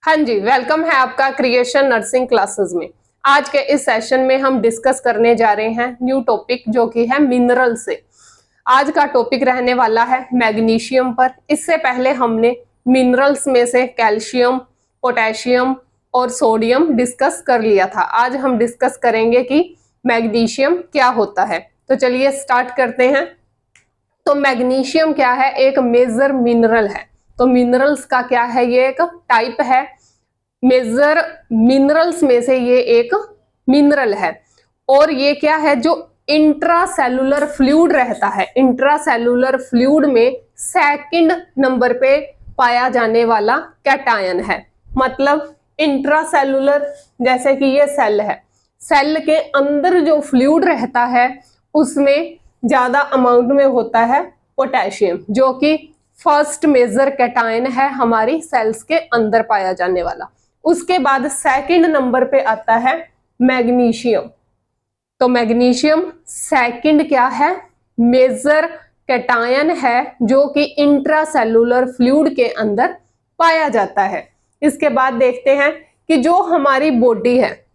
हाँ जी, वेलकम है आपका क्रिएशन नर्सिंग क्लासेस में। आज के इस सेशन में हम डिस्कस करने जा रहे हैं न्यू टॉपिक जो कि है मिनरल से। आज का टॉपिक रहने वाला है मैग्नीशियम पर। इससे पहले हमने मिनरल्स में से कैल्शियम, पोटेशियम और सोडियम डिस्कस कर लिया था। आज हम डिस्कस करेंगे कि मैग्नीशियम क्या होता है। तो चलिए स्टार्ट करते हैं। तो मैग्नीशियम क्या है? एक मेजर मिनरल है। तो मिनरल्स का क्या है? ये एक टाइप है। मेजर मिनरल्स में से ये एक मिनरल है। और ये क्या है? जो इंट्रासेलुलर फ्लूइड रहता है, इंट्रासेलुलर फ्लूइड में सेकंड नंबर पे पाया जाने वाला कैटायन है। मतलब इंट्रासेलुलर, जैसे कि ये सेल है, सेल के अंदर जो फ्लूइड रहता है उसमें ज्यादा अमाउंट में होता है पोटेशियम, जो कि फर्स्ट मेजर कैटायन है हमारी सेल्स के अंदर पाया जाने वाला। उसके बाद सेकंड नंबर पे आता है मैग्नीशियम। तो मैग्नीशियम सेकंड क्या है? मेजर कैटायन है जो कि इंट्रासेलुलर फ्लूइड के अंदर पाया जाता है। इसके बाद देखते हैं कि जो हमारी बॉडी है,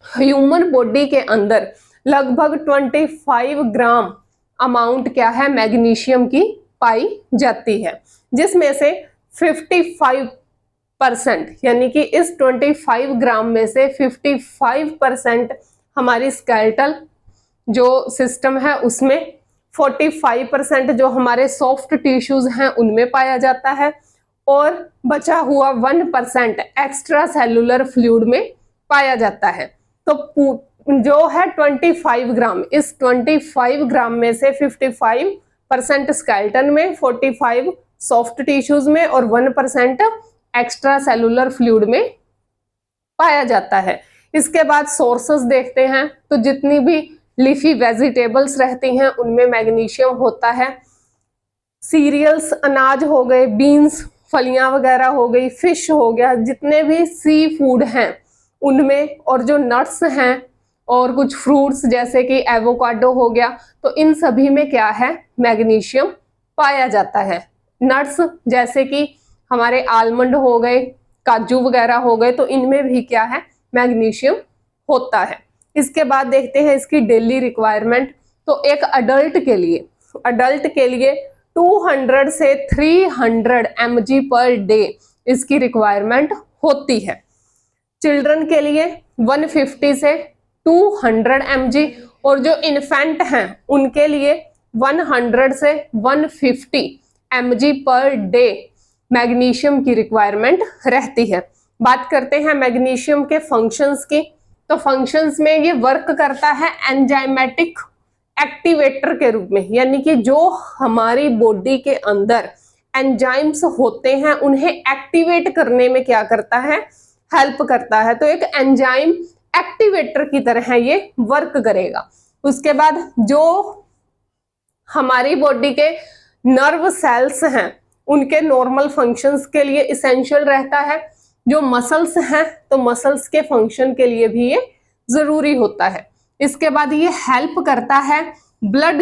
ह्यूमन बॉडी के अंदर लगभग 25 ग्राम अमाउंट क्या है? मैग्नीशियम की पाई जाती है, जिसमें से 55% यानी कि इस 25 ग्राम में से 55% हमारी स्केलेटल जो सिस्टम है उसमें, 45% जो हमारे सॉफ्ट टिश्यूज हैं उनमें पाया जाता है, और बचा हुआ 1% एक्स्ट्रा सेलुलर फ्लूइड में पाया जाता है। तो जो है 25 ग्राम, इस 25 ग्राम में से 55% स्केलेटन में, 45 सॉफ्ट टिश्यूज में और 1% एक्स्ट्रा सेलुलर फ्लूइड में पाया जाता है। इसके बाद सोर्सेस देखते हैं। तो जितनी भी लीफी वेजिटेबल्स रहती हैं उनमें मैग्नीशियम होता है। सीरियल्स, अनाज हो गए, बीन्स, फलियां वगैरह हो गई, फिश हो गया, जितने भी सी फूड हैं उनमें, और जो नट्स हैं और कुछ फ्रूट्स जैसे कि एवोकाडो हो गया, तो इन सभी में क्या है? मैग्नीशियम पाया जाता है। नट्स जैसे कि हमारे आलमंड हो गए, काजू वगैरह हो गए, तो इनमें भी क्या है? मैग्नीशियम होता है। इसके बाद देखते हैं इसकी डेली रिक्वायरमेंट। तो एक अडल्ट के लिए 200 से 300 mg पर डे इसकी रिक्वायरमेंट होती है। चिल्ड्रन के लिए 150 से 200 mg, और जो इन्फेंट हैं उनके लिए 100 से 150 mg पर डे मैग्नीशियम की रिक्वायरमेंट रहती है। बात करते हैं मैग्नीशियम के फंक्शंस की। तो फंक्शंस में ये वर्क करता है एंजाइमेटिक एक्टिवेटर के रूप में, यानी कि जो हमारी बॉडी के अंदर एंजाइम्स होते हैं उन्हें एक्टिवेट करने में क्या करता है? हेल्प करता है। तो एक एंजाइम एक्टिवेटर की तरह ये वर्क करेगा। उसके बाद जो हमारी बॉडी के नर्व सेल्स हैं उनके नॉर्मल फंक्शंस के लिए इसेंशियल रहता है। जो मसल्स हैं तो मसल्स के फंक्शन के लिए भी ये जरूरी होता है। इसके बाद ये हेल्प करता है ब्लड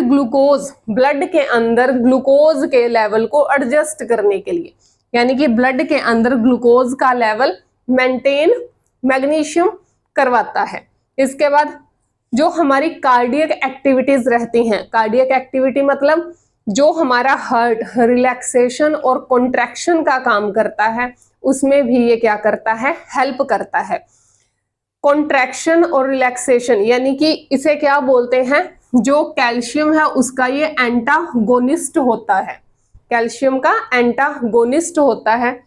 के अंदर ग्लूकोज के लेवल को एडजस्ट करने के लिए, यानी कि ब्लड के अंदर ग्लूकोज का लेवल मेंटेन मैग्नीशियम करवाता है। इसके बाद जो हमारी कार्डियक एक्टिविटीज रहती हैं, कार्डियक एक्टिविटी मतलब जो हमारा हार्ट रिलैक्सेशन और कॉन्ट्रैक्शन का काम करता है, उसमें भी ये क्या करता है? हेल्प करता है। कॉन्ट्रैक्शन और रिलैक्सेशन, यानी कि इसे क्या बोलते हैं? जो कैल्शियम है उसका ये एंटागोनिस्ट होता है, कैल्शियम का एंटागोनिस्ट होता है।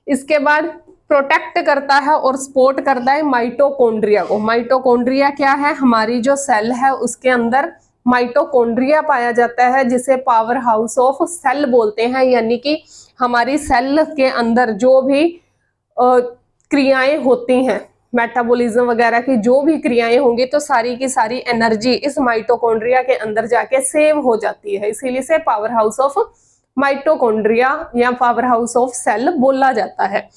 इसके बाद प्रोटेक्ट करता है और सपोर्ट करता है माइटोकॉन्ड्रिया को। माइटोकॉन्ड्रिया क्या है? हमारी जो सेल है उसके अंदर माइटोकॉन्ड्रिया पाया जाता है, जिसे पावर हाउस ऑफ सेल बोलते हैं। यानी कि हमारी सेल के अंदर जो भी क्रियाएं होती हैं, मेटाबॉलिज्म वगैरह की जो भी क्रियाएं होंगी, तो सारी की सारी एनर्जी इस माइटोकॉन्ड्रिया के अंदर जाके सेव हो जाती है। इसीलिए से पावर हाउस ऑफ माइटोकॉन्ड्रिया या पावर हाउस ऑफ सेल बोला जाता है।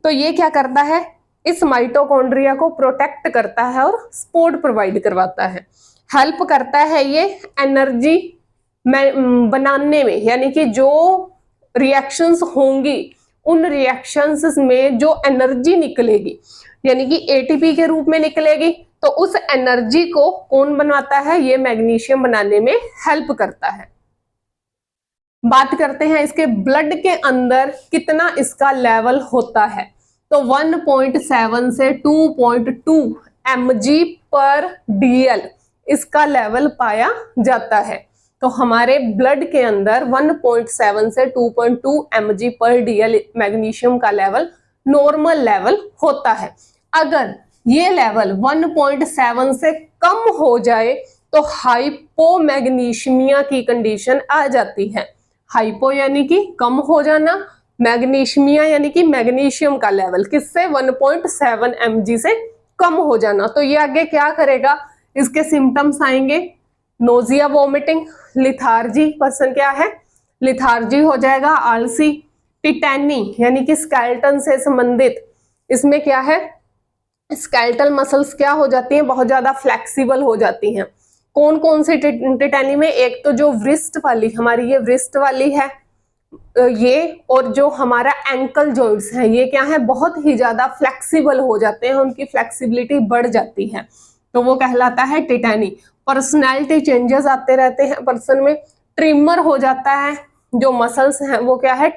तो ये क्या करता है? इस माइटोकॉन्ड्रिया को प्रोटेक्ट करता है और सपोर्ट प्रोवाइड करवाता है। हेल्प करता है ये एनर्जी बनाने में, यानी कि जो रिएक्शंस होंगी उन रिएक्शंस में जो एनर्जी निकलेगी यानी कि एटीपी के रूप में निकलेगी, तो उस एनर्जी को कौन बनाता है, ये मैग्नीशियम बनाने में हेल्प करता है। बात करते हैं इसके ब्लड के अंदर कितना इसका लेवल होता है, तो 1.7 से 2.2 mg पर DL इसका लेवल पाया जाता है। तो हमारे ब्लड के अंदर 1.7 से 2.2 mg पर DL मैग्नीशियम का लेवल नॉर्मल लेवल होता है। अगर ये लेवल 1.7 से कम हो जाए तो हाइपोमैग्नीशियमिया की कंडीशन आ जाती है। हाइपो यानी कि कम हो जाना, मैग्नीशियमिया यानी कि मैग्नीशियम का लेवल किससे 1.7 mg से कम हो जाना। तो ये आगे क्या करेगा, इसके सिम्टम्स आएंगे नोजिया, वोमिटिंग, लिथार्जी, पर्सन क्या है लिथार्जी हो जाएगा, आलसी, टिटैनी यानी कि स्केलेटन से संबंधित, इसमें क्या है स्केलेटल मसल्स क्या हो जाती हैं, बहुत ज्यादा फ्लेक्सिबल हो जाती हैं। कौन कौन सी टिटैनी में, एक तो जो व्रिस्ट वाली, हमारी ये व्रिस्ट वाली है ये, और जो हमारा एंकल जॉइंट्स है ये क्या है बहुत ही ज्यादा फ्लेक्सिबल हो जाते हैं, उनकी फ्लेक्सिबिलिटी बढ़ जाती है, तो वो कहलाता है टिटैनी। पर्सनैलिटी चेंजेस आते रहते हैं पर्सन में, ट्रिमर हो जाता है, जो मसल्स हैं वो क्या है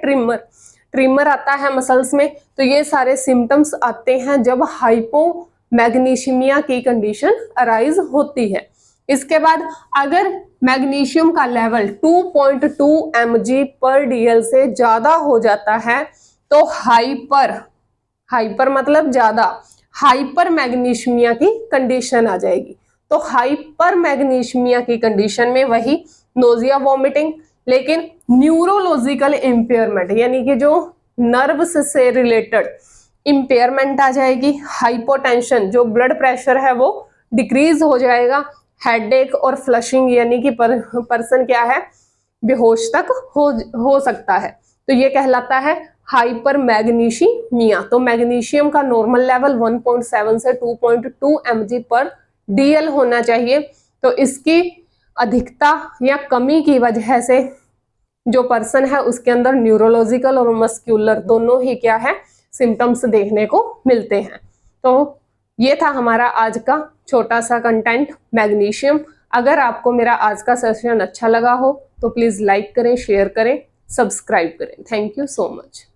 ट्रिमर आता है मसल्स में। तो ये सारे सिम्टम्स आते हैं जब हाइपोमैग्नीशियमिया की कंडीशन अराइज होती है। इसके बाद अगर मैग्नीशियम का लेवल 2.2 mg पर DL से ज्यादा हो जाता है तो हाइपर मतलब ज्यादा, हाइपर मैग्नीशियमिया की कंडीशन आ जाएगी। तो हाइपर मैग्नीशियमिया की कंडीशन में वही नोजिया, वॉमिटिंग, लेकिन न्यूरोलॉजिकल इम्पेयरमेंट यानी कि जो नर्व्स से रिलेटेड इम्पेयरमेंट आ जाएगी, हाइपोटेंशन जो ब्लड प्रेशर है वो डिक्रीज हो जाएगा, हेडेक और फ्लशिंग यानी कि पर्सन क्या है बेहोश तक हो सकता है। तो ये कहलाता है हाइपर मैग्नीशियमिया। तो मैग्नीशियम का नॉर्मल लेवल 1.7 से 2.2 mg पर DL होना चाहिए। तो इसकी अधिकता या कमी की वजह से जो पर्सन है उसके अंदर न्यूरोलॉजिकल और मस्क्यूलर दोनों ही क्या है सिम्टम्स देखने को मिलते हैं। तो ये था हमारा आज का छोटा सा कंटेंट मैग्नीशियम। अगर आपको मेरा आज का सेशन अच्छा लगा हो तो प्लीज लाइक करें, शेयर करें, सब्सक्राइब करें। Thank you so much.